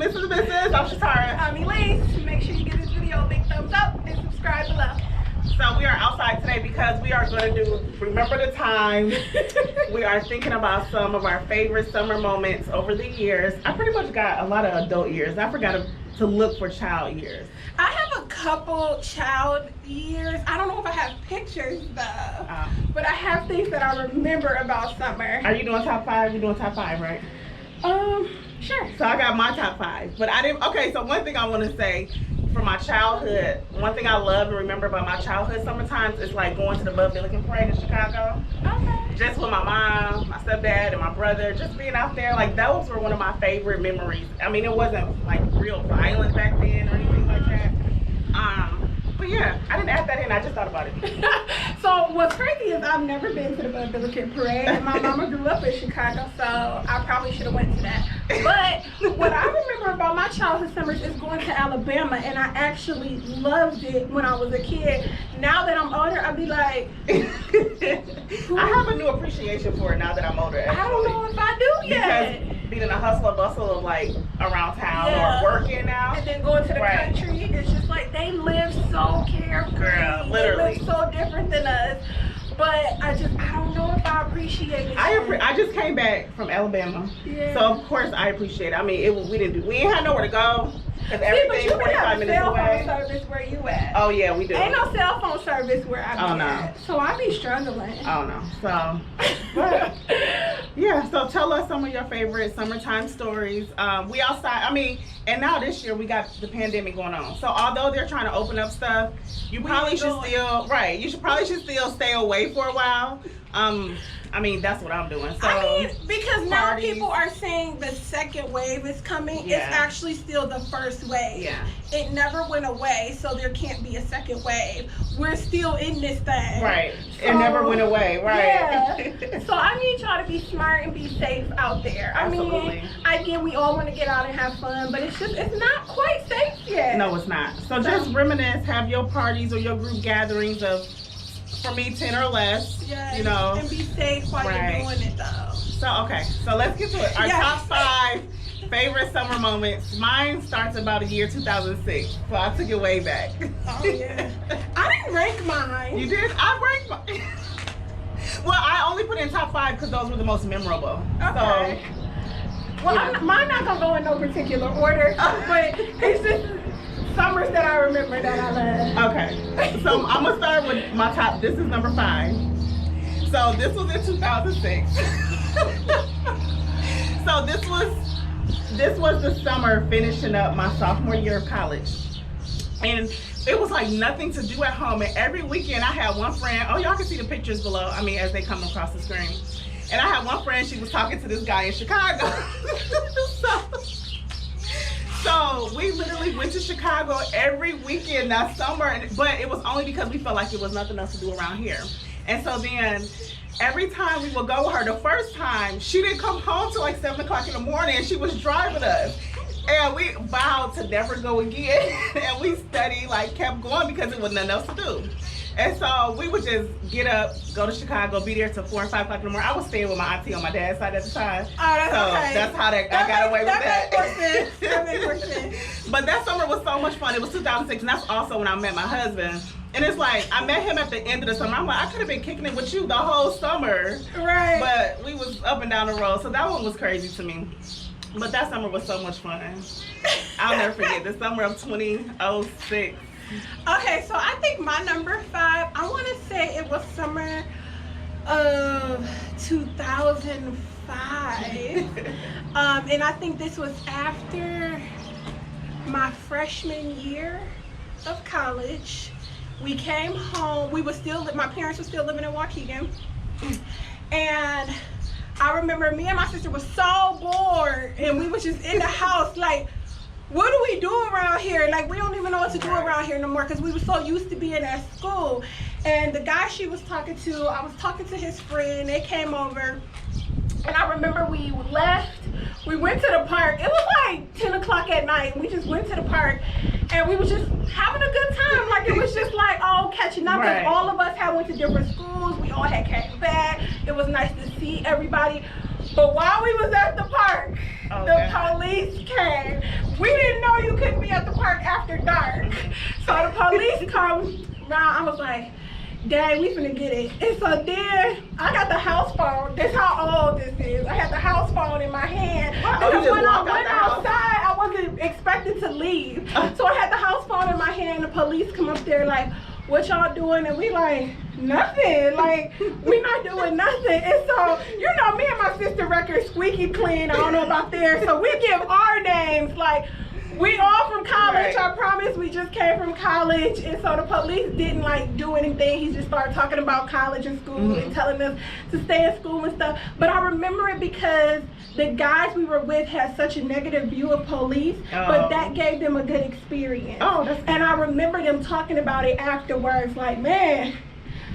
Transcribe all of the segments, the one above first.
This is Mrs. I'm Shatara. I'm Elise. Make sure you give this video a big thumbs up and subscribe below. So we are outside today because we are going to do Remember the Time. We are thinking about some of our favorite summer moments over the years. I pretty much got a lot of adult years. I forgot to look for child years. I have a couple child years. I don't know if I have pictures though, but I have things that I remember about summer. Are you doing top 5? You're doing top 5, right? Sure. So I got my top 5, but I didn't. Okay, so one thing I want to say from my childhood, one thing I love and remember about my childhood summertimes is like going to the Bud Billiken Parade in Chicago. Okay. Just with my mom, my stepdad, and my brother, just being out there, like those were one of my favorite memories. I mean, it wasn't like real violent back then or anything like that. But yeah, I didn't add that in, I just thought about it. So what's crazy is I've never been to the Bud Billiken Parade, and my mama grew up in Chicago, so I probably should have went to that. But what I remember about my childhood summers is going to Alabama, and I actually loved it when I was a kid. Now that I'm older, I'd be like, I have a new appreciation for it now that I'm older, actually. I don't know if I do yet. Because being in a hustle and bustle of like around town or working now. And then going to the country, it's just like they live so carefree. Girl, literally. They live so different than us. But I don't know if I appreciate it. I just came back from Alabama. Yeah. So of course I appreciate it. I mean, we ain't had nowhere to go. Because everything's 45 minutes away. Cell phone service where you at? Oh yeah, we do. Ain't no cell phone service where I be at. So I be struggling. Oh no. So but, yeah, so tell us some of your favorite summertime stories. We outside, I mean, and now this year we got the pandemic going on. So although they're trying to open up stuff, you probably should still probably should still stay away for a while. I mean, that's what I'm doing. So, I mean, because now people are saying the second wave is coming. It's actually still the first wave. Yeah. It never went away, so there can't be a second wave. We're still in this thing. Right. So, it never went away. Right. Yeah. So I need y'all to be smart and be safe out there. Absolutely. I mean, I get we all want to get out and have fun, but it's not quite safe yet. No, it's not. So just reminisce, have your parties or your group gatherings of, for me, 10 or less. Yeah. You know. And be safe while you're doing it though. So okay, so let's get to it. Our top 5 favorite summer moments. Mine starts about the year 2006, so I took it way back. Oh yeah. I didn't rank mine. You did? I ranked mine. Well, I only put in top 5 because those were the most memorable. Okay. So, well, mine not gonna go in no particular order, but it's just summers that I remember that I love. Okay. So I'm gonna start with my top. This is number 5. So this was in 2006. So this was the summer finishing up my sophomore year of college, and it was like nothing to do at home. And every weekend I had one friend. Oh, y'all can see the pictures below. I mean, as they come across the screen. And I had one friend. She was talking to this guy in Chicago. So we literally went to Chicago every weekend that summer, but it was only because we felt like it was nothing else to do around here. And so then every time we would go with her, the first time, she didn't come home till like 7 o'clock in the morning, and she was driving us. And we vowed to never go again. And we studied, like kept going because there was nothing else to do. And so we would just get up, go to Chicago, be there till 4 or 5 o'clock in the morning. I was staying with my auntie on my dad's side at the time. Oh, that's so okay. That's how I got away with that. That makes more sense. But that summer was so much fun. It was 2006, and that's also when I met my husband. And it's like, I met him at the end of the summer. I'm like, I could have been kicking it with you the whole summer. Right. But we was up and down the road, so that one was crazy to me. But that summer was so much fun. I'll never forget the summer of 2006. Okay, so I think my number 5, I want to say it was summer of 2005. And I think this was after my freshman year of college. We came home. My parents were still living in Waukegan. And I remember me and my sister were so bored, and we was just in the house like, what do we do around here? Like, we don't even know what to do around here no more because we were so used to being at school. And the guy she was talking to, I was talking to his friend. They came over, and I remember we left. We went to the park. It was like 10 o'clock at night. We just went to the park, and we was just having a good time. Like, it was just like all catching up. Because all of us had went to different schools. We all had came back. It was nice to see everybody. But while we was at the park, Oh, the God. police came. We didn't know you couldn't be at the park after dark. So the police come around. I was like, dang, we finna get it. And so then I got the house phone. This how old this is. I had the house phone in my hand. Oh, you Because just when I walked out went the house? outside, I wasn't expected to leave. So I had the house phone in my hand. The police come up there like, what y'all doing? And we like, nothing. Like, we not doing nothing. And so, you know, me and my sister record squeaky clean. I don't know about theirs. So we give our names. Like, we all from college. Right. I promise we just came from college. And so the police didn't like do anything. He just started talking about college and school and telling us to stay in school and stuff. But I remember it because the guys we were with had such a negative view of police, but that gave them a good experience. Oh, that's And I remember them talking about it afterwards, like, man,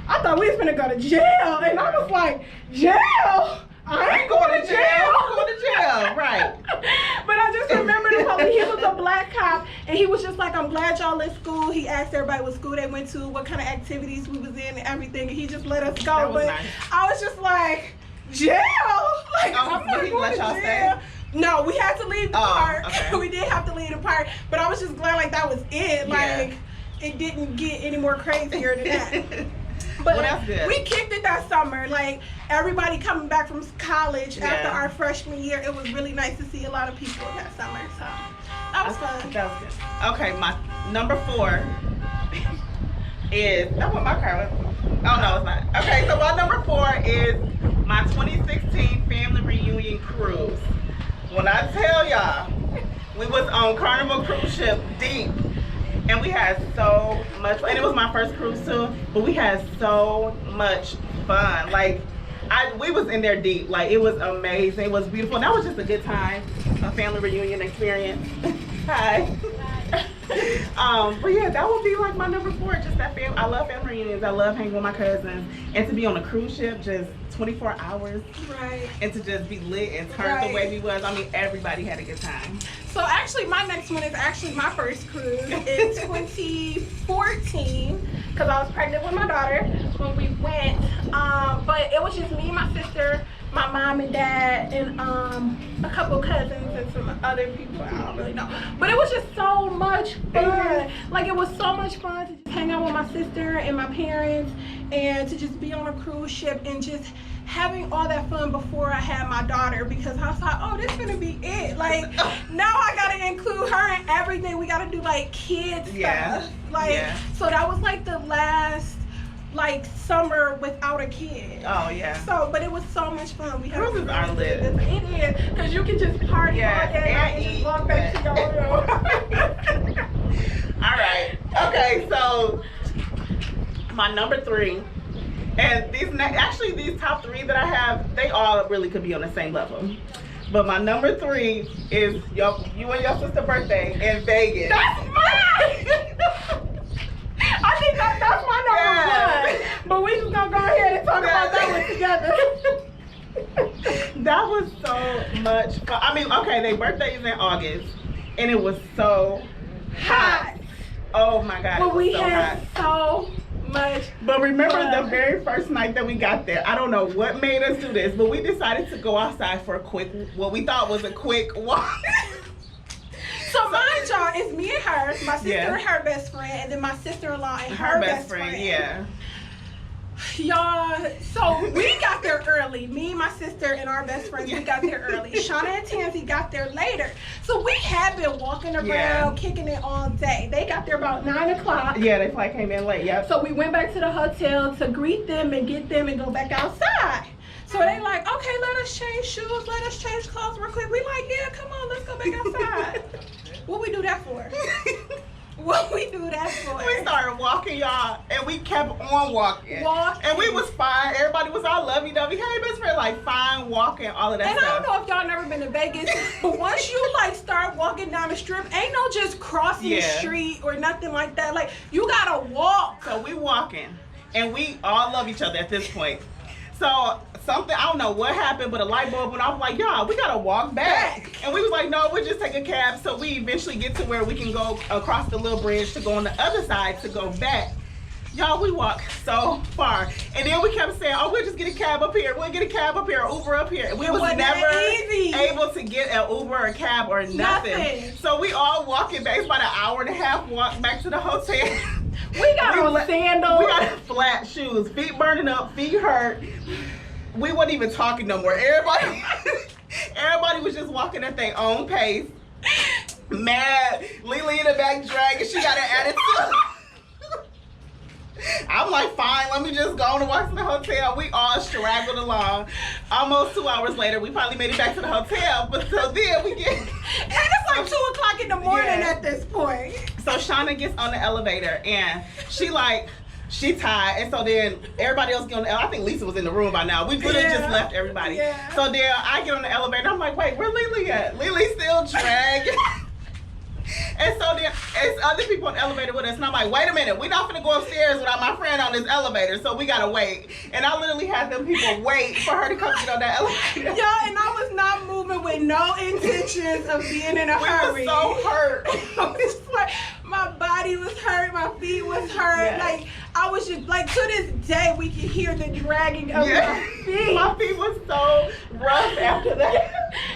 I thought we was gonna go to jail. And I was like, jail? I ain't going to jail. I'm going to jail, right. But I just remember the police. He was a black cop, and he was just like, I'm glad y'all in school. He asked everybody what school they went to, what kind of activities we was in, and everything. And he just let us go. That was But nice. I was just like, jail? Like, Oh, I'm not did he going let to y'all jail. No, we had to leave the park. okay. We did have to leave the park. But I was just glad like that was it. Like, it didn't get any more crazier than that. But Well, that's good. we kicked it that summer. Like, everybody coming back from college after our freshman year, it was really nice to see a lot of people that summer. So that was fun. That was good. Okay, my number 4 is, that what my car was. Oh, no, it's not. Okay, so my number 4 is my 2016 family reunion cruise. When I tell y'all, we was on Carnival cruise ship Deep. And we had so much fun. And it was my first cruise too, but we had so much fun. Like, we was in there deep. Like, it was amazing. It was beautiful. And that was just a good time, a family reunion experience. Hi. But yeah, that would be like my number 4. Just that family. I love family reunions. I love hanging with my cousins. And to be on a cruise ship, just 24 hours. Right. And to just be lit and turn the way we was. I mean, everybody had a good time. So actually, my next one is actually my first cruise in 2014 because I was pregnant with my daughter when we went. But it was just me, my sister, my mom and dad, and a couple cousins and some other people I don't really know. But it was just so much fun. Like, it was so much fun to just hang out with my sister and my parents and to just be on a cruise ship and just having all that fun before I had my daughter, because I was like, oh, this is gonna be it. Like, now I gotta include her in everything. We gotta do like kids stuff. Like, so that was like the last like summer without a kid. Oh yeah. So, but it was so much fun. We had Cruises are lit. It is, because you can just party all day and just walk back to your room. All right. Okay, so my number 3, and these top 3 that I have, they all really could be on the same level. But my number 3 is you and your sister's birthday in Vegas. That's mine. I think that's my number 1. But we just gonna go ahead and talk about that one together. That was so much fun. I mean, okay, their birthday is in August, and it was so hot. Oh my God, But it was we so had hot. so much. But remember the very first night that we got there, I don't know what made us do this, but we decided to go outside for what we thought was a quick walk. So mind y'all, it's me and her, my sister and her best friend, and then my sister-in-law and her best friend. Yeah. Y'all, so we got there early. Me, my sister, and our best friends, we got there early. Shauna and Tansy got there later. So we had been walking around, kicking it all day. They got there about 9 o'clock. Yeah, they probably came in late, yep. So we went back to the hotel to greet them and get them and go back outside. So they like, okay, let us change shoes, let us change clothes real quick. We like, yeah, come on, let's go back outside. What we do that for? What we do that for? We started walking, y'all, and we kept on walking. And we was fine. Everybody was all lovey-dovey. Hey, best friend, like, fine walking, all of that stuff. stuff. And I don't know if y'all never been to Vegas, but once you, like, start walking down the strip, ain't no just crossing the street or nothing like that. Like, you gotta walk. So we walking, and we all love each other at this point. So something, I don't know what happened, but a light bulb went off. Like, y'all, we gotta walk back. And we was like, no, we'll just take a cab. So we eventually get to where we can go across the little bridge to go on the other side to go back Y'all, we walked so far. And then we kept saying, oh, we'll just get a cab up here. We'll get a cab up here, or Uber up here. And we was never able to get an Uber or a cab or nothing. So we all walking back. It's about an hour and a half walk back to the hotel. We got on sandals. We got flat shoes. Feet burning up, feet hurt. We wasn't even talking no more. Everybody was just walking at their own pace. Mad. Lily in the back dragging. She got an attitude. I'm like, fine, let me just go on and walk to the hotel. We all straggled along. Almost 2 hours later, we finally made it back to the hotel. But so then we get... And it's like 2 o'clock in the morning at this point. So Shauna gets on the elevator and she tired. And so then everybody else get on the elevator. I think Lisa was in the room by now. We literally just left everybody. Yeah. So then I get on the elevator. I'm like, wait, where Lily at? Lily's still dragging. And so then it's other people in the elevator with us, and I'm like, wait a minute, we're not gonna go upstairs without my friend on this elevator, so we gotta wait. And I literally had them people wait for her to come get on that elevator. Y'all, and I was not moving with no intentions of being in a hurry. We were so hurt. My body was hurt, my feet was hurt. Yes. Like, I was just, like, to this day, we can hear the dragging of my feet. My feet was so rough after that.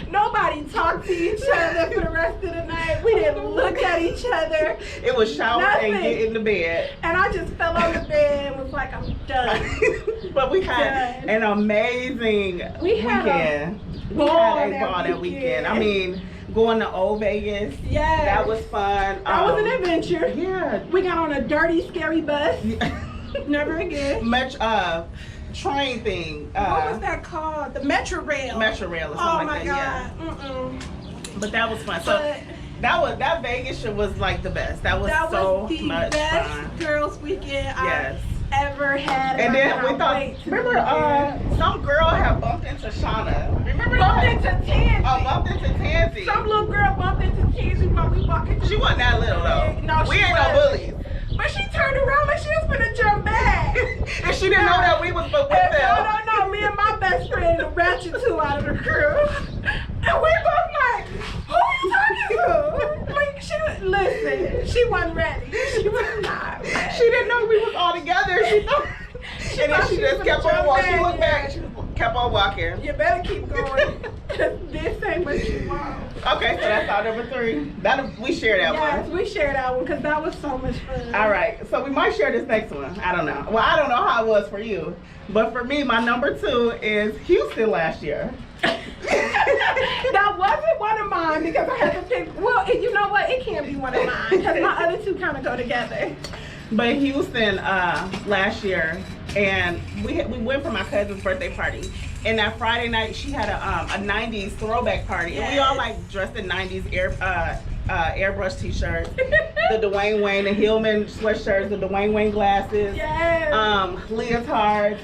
Nobody talked to each other for the rest of the night. We didn't look at each other. It was shower and get in the bed. And I just fell on the bed and was like, I'm done. But we had an amazing weekend. We had a ball that weekend. I mean, going to Old Vegas. Yes. That was fun. That was an adventure. Yeah. We got on a dirty, scary bus. Never again. Train thing. What was that called? The Metro Rail. Metro Rail or something like that. Oh my God. But that was fun. So that Vegas trip was like the best. That was so much best fun. Girls weekend I've ever had. And then we thought, remember, some girl had bumped into Shauna. Remember bumped into Tansy. Oh, bumped into Tansy. Some little girl bumped into Tansy while we walking. She wasn't that little though. No, we ain't no bullies. But she turned around like she was gonna jump back. And she didn't know that we was with them. No. Me and my best friend, the ratchet two out of the crew. And we both like, who are you talking to? Like, listen, she wasn't ready. She was not ready. She didn't know we was all together. She thought, and then she just kept on walking. She looked back. She kept on walking. You better keep going. This ain't what you want. Okay, so that's our number 3. We share that one. Yes, we share that one because that was so much fun. All right, so we might share this next one. I don't know. Well, I don't know how it was for you, but for me, my number 2 is Houston last year. That wasn't one of mine because I had to pick. Well, you know what? It can't be one of mine because my other 2 kind of go together. But Houston last year, and we went for my cousin's birthday party. And that Friday night, she had a 90s throwback party. Yes. And we all like dressed in 90s airbrush t-shirts, the Dwayne Wayne, the Hillman sweatshirts, the Dwayne Wayne glasses, leotards,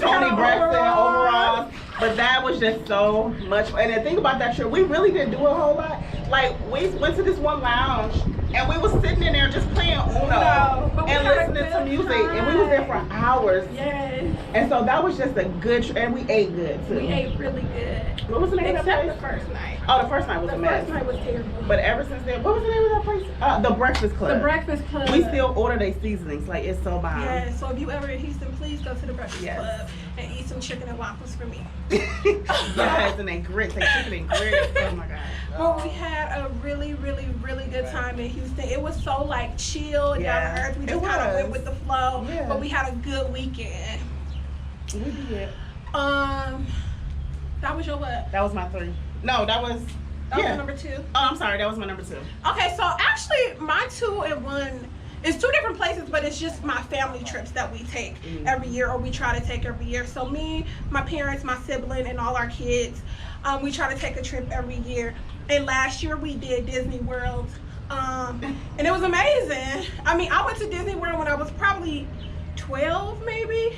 Tony Braxton overalls. But that was just so much fun. And the thing about that trip, we really didn't do a whole lot. Like, we went to this one lounge, and we was sitting in there just playing Uno and listening to music. And we was there for hours. Yes. And so that was just a good trip. And we ate good, too. We ate really good. What was the name of that place? Except the first night. Oh, the first night was a mess. The first night was terrible. But ever since then, what was the name of that place? The Breakfast Club. The Breakfast Club. We still order their seasonings. Like, it's so bomb. Yeah, so if you ever in Houston, please go to the Breakfast Club and eat some chicken and waffles for me. Yes, and they grits. They chicken and grits. Oh, my God. Well, we had a really, really, really good time in Houston. It was so, like, chill and down to earth. We just kind of went with the flow. Yeah. But we had a good weekend. We did. That was your what? That was my 3. No, that was was number 2. Oh, I'm sorry. That was my number 2. Okay, so actually my 2 and 1 is 2 different places, but it's just my family trips that we take every year, or we try to take every year. So me, my parents, my sibling, and all our kids, we try to take a trip every year. And last year we did Disney World, and it was amazing. I mean, I went to Disney World when I was probably 12 maybe,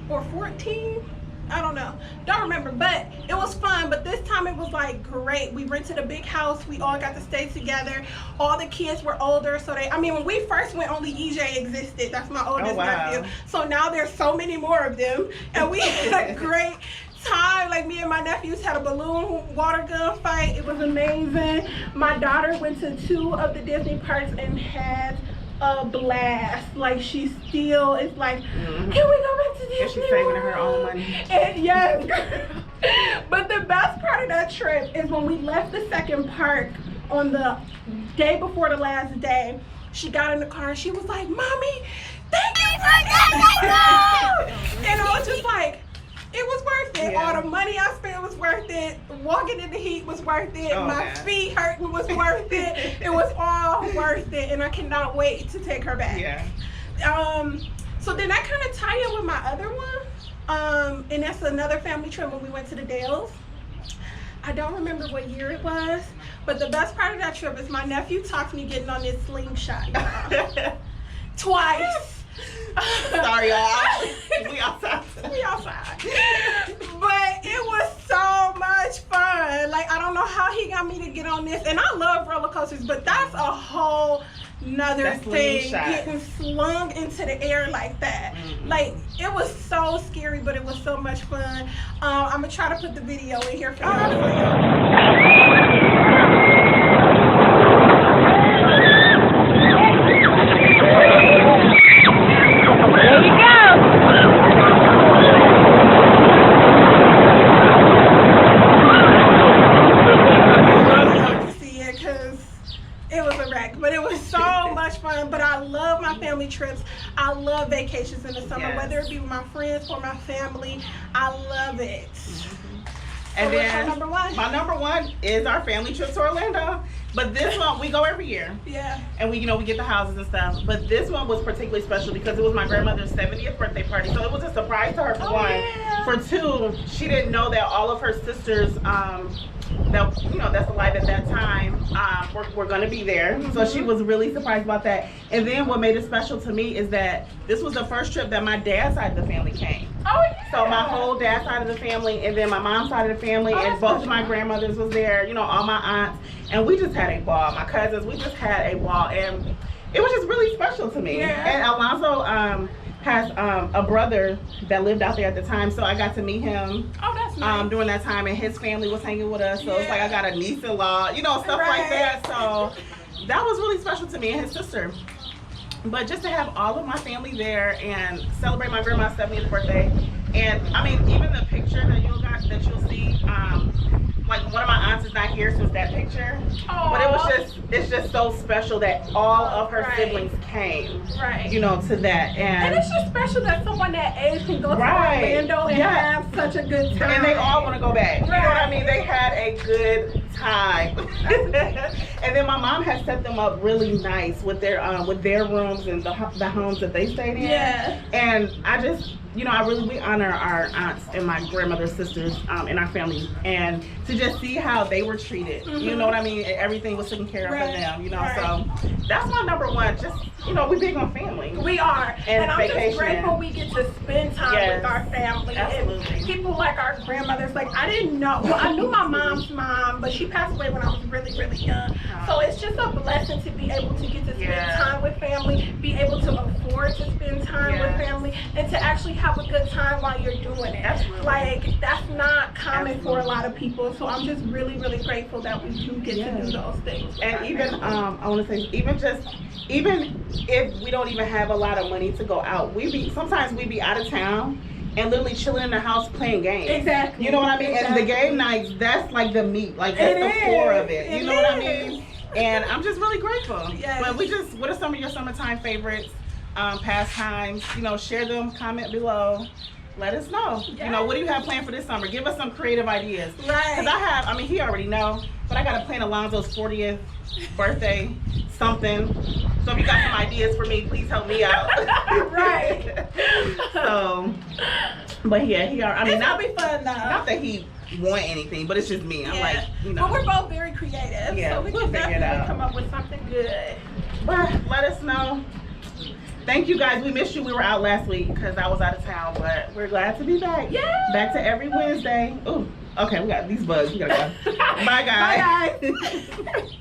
or 14. I don't know. Don't remember, but it was fun. But this time it was like great. We rented a big house. We all got to stay together. All the kids were older, so when we first went, only EJ existed. That's my oldest nephew. So now there's so many more of them, and we had a great time. Like, me and my nephews had a balloon water gun fight. It was amazing. My daughter went to 2 of the Disney parks and had a blast. Like she still is like, can we go back to Disney? And she's saving her own money. And yes, girl. But the best part of that trip is when we left the second park on the day before the last day. She got in the car and she was like, "Mommy, thank you for that." And I was just like, it was worth it. Yeah. All the money I spent was worth it. Walking in the heat was worth it. Oh, My man. feet hurting was worth it. It was all worth it, and I cannot wait to take her back. Yeah. So then I kind of tie in with my other one, and that's another family trip when we went to the Dales. I don't remember what year it was, but the best part of that trip is my nephew talked me getting on this slingshot, y'all. Twice. Sorry, y'all. We outside. We outside. But it was so much fun. Like, I don't know how he got me to get on this. And I love roller coasters, but that's a whole nother That thing. slingshot. Getting slung into the air like that. Like, it was so scary, but it was so much fun. I'm going to try to put the video in here for y'all. But it was so much fun. But I love my family trips. I love vacations in the summer, Yes. whether it be with my friends or my family. I love it. And So what's then your number one? my number one is our family trip to Orlando. But this one, we go every year. Yeah. And we get the houses and stuff. But this one was particularly special because it was my grandmother's 70th birthday party. So it was a surprise to her for one. Yeah. For two, she didn't know that all of her sisters, that's alive at that time, were going to be there. So she was really surprised about that. And then what made it special to me is that this was the first trip that my dad's side of the family came. Oh, yeah. So my whole dad's side of the family, and then my mom's side of the family, and that's both special. of my grandmothers was there, all my aunts, and we just had a ball. My cousins, we just had a ball, and it was just really special to me. Yeah. And Alonzo has a brother that lived out there at the time, so I got to meet him Oh, that's nice. during that time, and his family was hanging with us, so it's like I got a niece-in-law, stuff like Right. that. So that was really special to me and his sister. But just to have all of my family there and celebrate my grandma's 70th birthday, and I mean, even the picture that you'll see, like one of my aunts is not here, so it's that picture. But it's just so special that all of her Right. siblings came, Right. to that, And it's just special that someone that age can go Right. to Orlando and Yeah. have such a good time. and they all want to go back. You know what I Right. mean? They had a good time. And then my mom had set them up really nice with their rooms and the homes that they stayed in. Yeah. And I just, we honor our aunts and my grandmother's sisters in our family, and to just see how they were treated. You know what I mean? Everything was taken care of Right. for them. Right. So that's my number one. Just we big on family. We are. And I'm vacation. just grateful we get to spend time Yes. with our family. Absolutely. And people like our grandmothers. Like, I didn't know. Well, I knew my mom's mom, but she passed away when I was really, really young. So it's just a blessing to be able to get to spend Yeah. time with family, be able to afford to spend time with Yes. family, and to actually have a good time while you're doing it. Absolutely. Like, that's not common for a Absolutely. lot of people. So I'm just really, really grateful that we do get to do those things. with And our even family. I want to say even if we don't even have a lot of money to go out, sometimes we be out of town and literally chilling in the house playing games. Exactly. You know what I mean? And Exactly. the game nights, that's like the meat, like that's It the core is. of it. You It know what I is. mean? And I'm just really grateful. Yes. But what are some of your summertime favorites, pastimes? Share them, comment below. Let us know. Yes. What do you have planned for this summer? Give us some creative ideas. Right. Because he already know, but I got to plan Alonzo's 40th birthday something. So if you got some ideas for me, please help me out. Right. So, but yeah, It'll be fun though. not that he want anything, but it's just me. I'm like, But we're both very creative, Yeah, so we we'll can figure it definitely out. come up with something good. But let us know. Thank you guys. We missed you. We were out last week because I was out of town, but we're glad to be back. Yeah. Back to every Wednesday. Ooh, okay, we got these bugs. We gotta go. Bye, guys. Bye, guys.